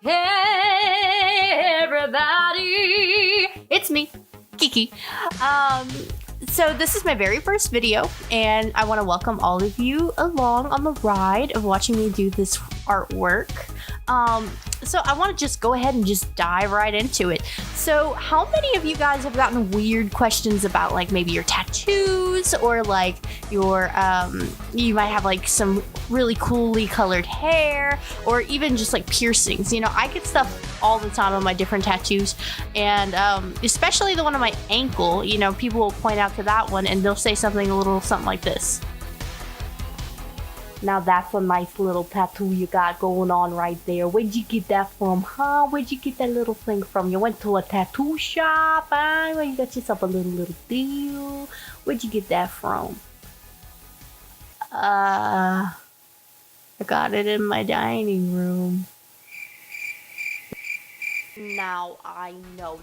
Hey, everybody! It's me, Kiki. So this is my very first video, and I want to welcome all of you along on the ride of watching me do this artwork. So I want to just go ahead and just dive right into it. So how many of you guys have gotten weird questions about like maybe your tattoos or like your, you might have like some really coolly colored hair or even just like piercings. You know, I get stuff all the time on my different tattoos, and especially the one on my ankle, you know, people will point out to that one and they'll say something like this. Now that's a nice little tattoo you got going on right there. Where'd you get that from, huh? Where'd you get that little thing from? You went to a tattoo shop, huh? Well, you got yourself a little deal. Where'd you get that from? I got it in my dining room. Now I know.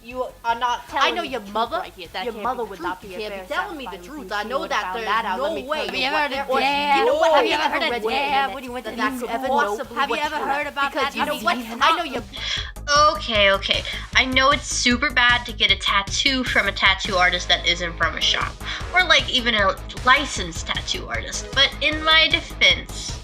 You are not telling me. I know your mother. Right here. Your mother would not be telling me the truth. I know that there's no way. Have you ever heard of dad? You know what? Have you ever heard of dad? When you went to that could could ever possibly Have you what ever you heard about because that? you know what? I know you. Okay. I know it's super bad to get a tattoo from a tattoo artist that isn't from a shop, or like even a licensed tattoo artist. But in my defense,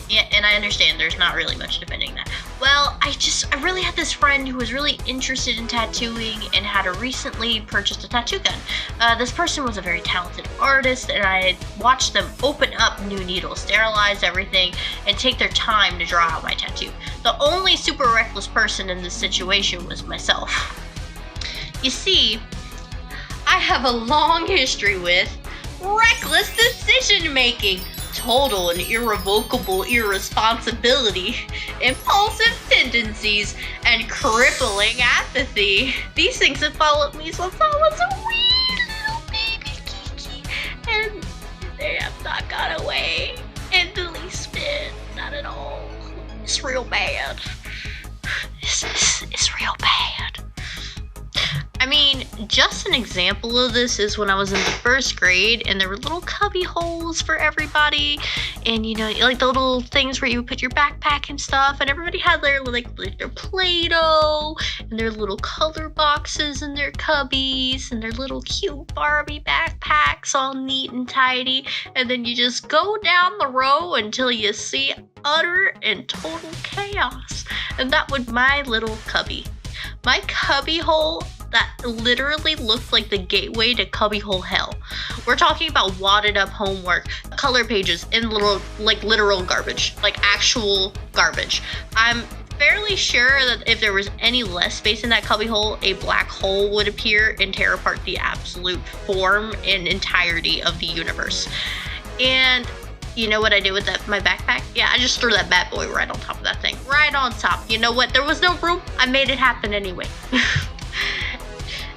yeah, and I understand there's not really much defending that. Well, I really had this friend who was really interested in tattooing and had recently purchased a tattoo gun. This person was a very talented artist, and I had watched them open up new needles, sterilize everything, and take their time to draw out my tattoo. The only super reckless person in this situation was myself. You see, I have a long history with reckless decision making, total and irrevocable irresponsibility, impulsive tendencies, and crippling apathy. These things have followed me since I was a wee little baby Kiki, and they have not gone away in the least bit, not at all. It's real bad. It's real bad. I mean, just an example of this is when I was in the first grade and there were little cubby holes for everybody, and you know, like the little things where you would put your backpack and stuff, and everybody had their their Play-Doh and their little color boxes and their cubbies and their little cute Barbie backpacks all neat and tidy, and then you just go down the row until you see utter and total chaos. And that was my little cubby. My cubby hole that literally looked like the gateway to cubbyhole hell. We're talking about wadded up homework, color pages, and literal garbage, like actual garbage. I'm fairly sure that if there was any less space in that cubbyhole, a black hole would appear and tear apart the absolute form and entirety of the universe. And you know what I did with my backpack? Yeah, I just threw that bad boy right on top of that thing. Right on top. You know what? There was no room. I made it happen anyway.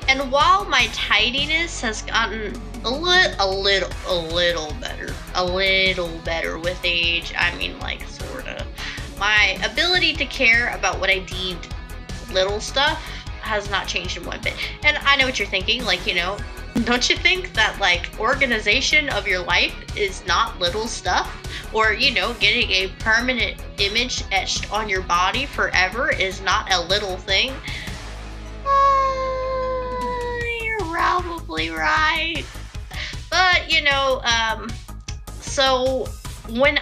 And while my tidiness has gotten a little better with age, I mean, like, sorta, my ability to care about what I deemed little stuff has not changed in one bit. And I know what you're thinking, like, you know, don't you think that like organization of your life is not little stuff? Or, you know, getting a permanent image etched on your body forever is not a little thing? You're probably right. But, you know, so when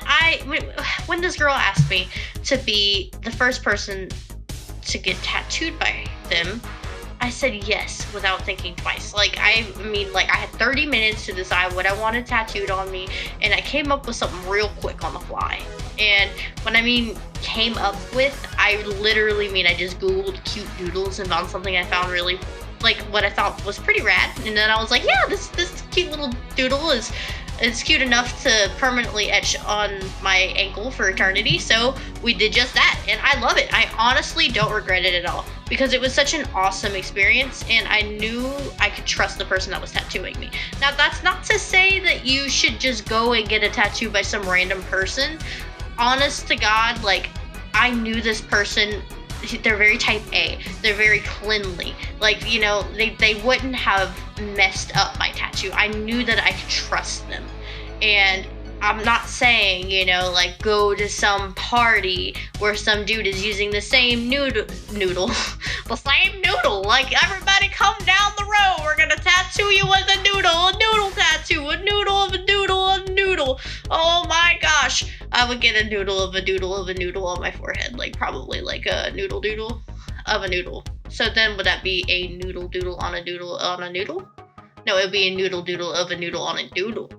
this girl asked me to be the first person to get tattooed by them, I said yes without thinking twice. Like, I mean, like, I had 30 minutes to decide what I wanted tattooed on me, and I came up with something real quick on the fly. And when I mean came up with, I literally mean I just Googled cute doodles and found something I found really, like, what I thought was pretty rad. And then I was like, yeah, this cute little doodle is cute enough to permanently etch on my ankle for eternity. So we did just that, and I love it. I honestly don't regret it at all, because it was such an awesome experience, and I knew I could trust the person that was tattooing me. Now, that's not to say that you should just go and get a tattoo by some random person. Honest to God, like, I knew this person. They're very type A. They're very cleanly. Like, you know, they wouldn't have messed up my tattoo. I knew that I could trust them. And I'm not saying, you know, like go to some party where some dude is using the same noodle, the same noodle. Like, everybody come down the road. We're gonna tattoo you with a noodle tattoo, a noodle of a noodle of a noodle. Oh my gosh. I would get a noodle of a doodle of a noodle on my forehead. Like, probably like a noodle doodle of a noodle. So then would that be a noodle doodle on a doodle on a noodle? No, it would be a noodle doodle of a noodle on a doodle.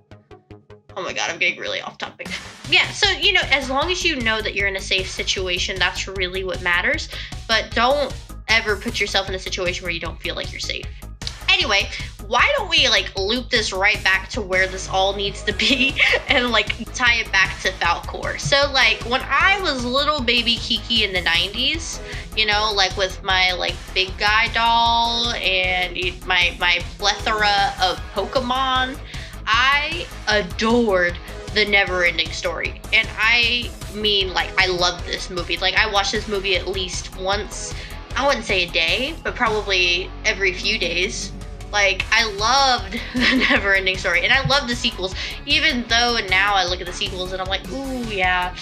Oh my god, I'm getting really off topic. Yeah, so, you know, as long as you know that you're in a safe situation, that's really what matters. But don't ever put yourself in a situation where you don't feel like you're safe. Anyway, why don't we, like, loop this right back to where this all needs to be and, like, tie it back to Falcor. So, like, when I was little baby Kiki in the 90s, you know, like, with my, like, big guy doll and my plethora of Pokemon, I adored The Never-Ending Story. And I mean, like, I love this movie. Like, I watched this movie at least once, I wouldn't say a day, but probably every few days. Like, I loved The Never-Ending Story, and I love the sequels, even though now I look at the sequels and I'm like, ooh, yeah,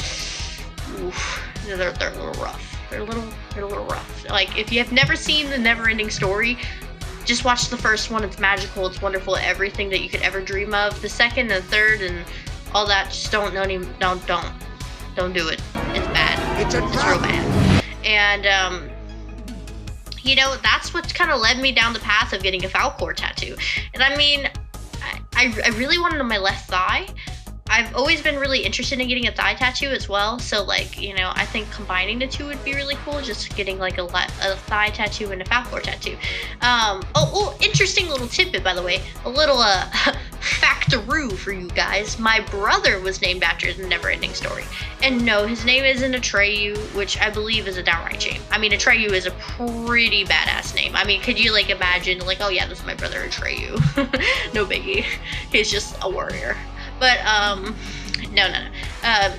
oof, they're a little rough. They're a little rough. Like, if you have never seen The Never-Ending Story, just watch the first one. It's magical, it's wonderful, everything that you could ever dream of. The second and third and all that, just don't do it. It's bad. It's real bad. And, you know, that's what kind of led me down the path of getting a Falcor tattoo. And I mean, I really wanted it on my left thigh. I've always been really interested in getting a thigh tattoo as well. So, like, you know, I think combining the two would be really cool. Just getting like a thigh tattoo and a Falcor tattoo. Oh, interesting little tidbit, by the way. A little factaroo for you guys. My brother was named after The Never-Ending Story. And no, his name isn't Atreyu, which I believe is a downright shame. I mean, Atreyu is a pretty badass name. I mean, could you, like, imagine, like, oh yeah, this is my brother Atreyu. No biggie. He's just a warrior. But, no.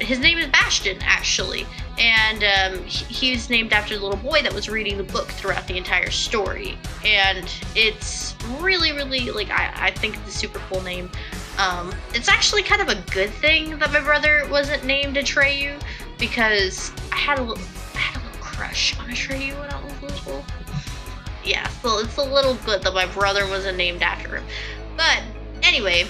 His name is Bastion, actually. And he was named after the little boy that was reading the book throughout the entire story. And it's really, really, like, I think it's a super cool name. It's actually kind of a good thing that my brother wasn't named Atreyu, because I had a little crush on Atreyu when I was little. Yeah, so it's a little good that my brother wasn't named after him. But, anyway,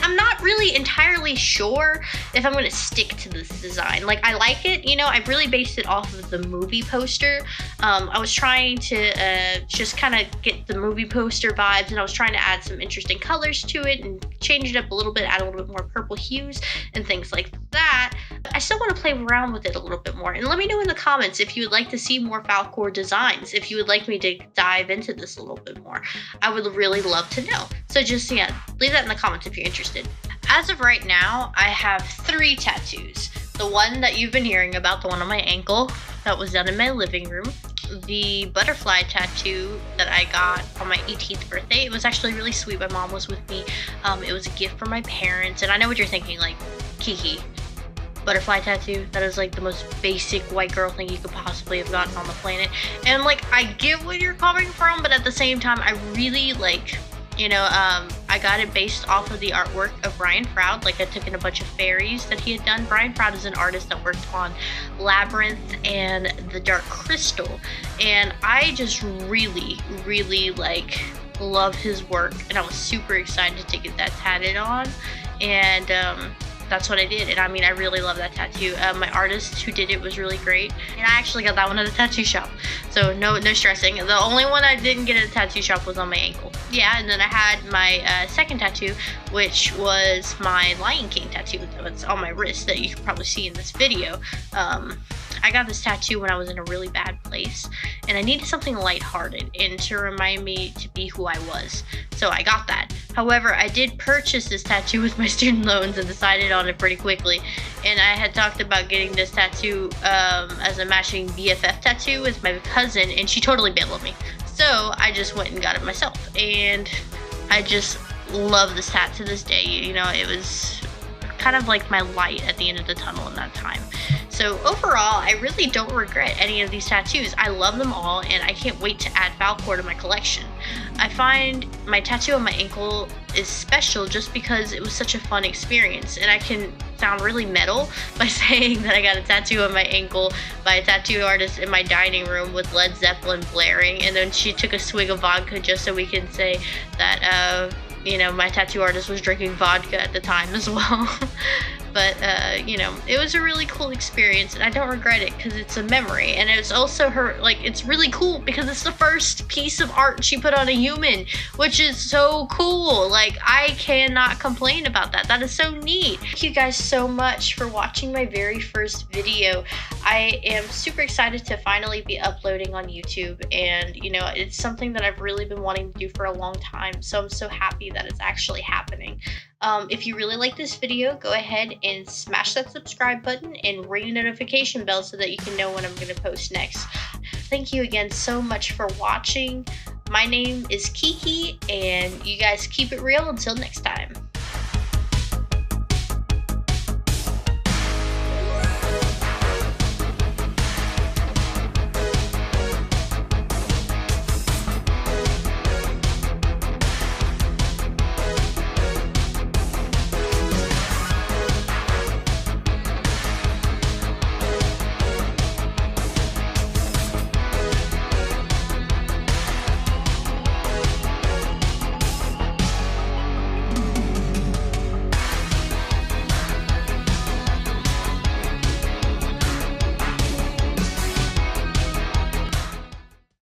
I'm not really entirely sure if I'm going to stick to this design. Like, I like it, you know, I really based it off of the movie poster. I was trying to just kind of get the movie poster vibes, and I was trying to add some interesting colors to it and change it up a little bit, add a little bit more purple hues and things like that. I still want to play around with it a little bit more, and let me know in the comments if you would like to see more Falcor designs, if you would like me to dive into this a little bit more. I would really love to know. So just, yeah, leave that in the comments if you're interested. As of right now, I have 3 tattoos. The one that you've been hearing about, the one on my ankle, that was done in my living room. The butterfly tattoo that I got on my 18th birthday. It was actually really sweet. My mom was with me. It was a gift from my parents. And I know what you're thinking, like, Kiki, butterfly tattoo? That is, like, the most basic white girl thing you could possibly have gotten on the planet. And, like, I get where you're coming from, but at the same time, I really, like, you know, I got it based off of the artwork of Brian Froud. Like, I took in a bunch of fairies that he had done. Brian Froud is an artist that worked on Labyrinth and The Dark Crystal. And I just really, really, like, love his work. And I was super excited to get that tatted on. And, that's what I did, and I mean, I really love that tattoo. My artist who did it was really great, and I actually got that one at a tattoo shop, so no stressing. The only one I didn't get at a tattoo shop was on my ankle. Yeah, and then I had my second tattoo, which was my Lion King tattoo that's on my wrist that you can probably see in this video. I got this tattoo when I was in a really bad place, and I needed something lighthearted and to remind me to be who I was, so I got that. However, I did purchase this tattoo with my student loans and decided on it pretty quickly, and I had talked about getting this tattoo as a matching BFF tattoo with my cousin, and she totally bailed on me. So I just went and got it myself, and I just love this tat to this day. You know, it was kind of like my light at the end of the tunnel in that time. So overall, I really don't regret any of these tattoos. I love them all, and I can't wait to add Falcor to my collection. I find my tattoo on my ankle is special just because it was such a fun experience. And I can sound really metal by saying that I got a tattoo on my ankle by a tattoo artist in my dining room with Led Zeppelin blaring, and then she took a swig of vodka just so we can say that you know, my tattoo artist was drinking vodka at the time as well. But, you know, it was a really cool experience, and I don't regret it because it's a memory. And it's also her, like, it's really cool because it's the first piece of art she put on a human, which is so cool. Like, I cannot complain about that. That is so neat. Thank you guys so much for watching my very first video. I am super excited to finally be uploading on YouTube, and, you know, it's something that I've really been wanting to do for a long time, so I'm so happy that it's actually happening. If you really like this video, go ahead and smash that subscribe button and ring the notification bell so that you can know when I'm going to post next. Thank you again so much for watching. My name is Kiki, and you guys keep it real until next time.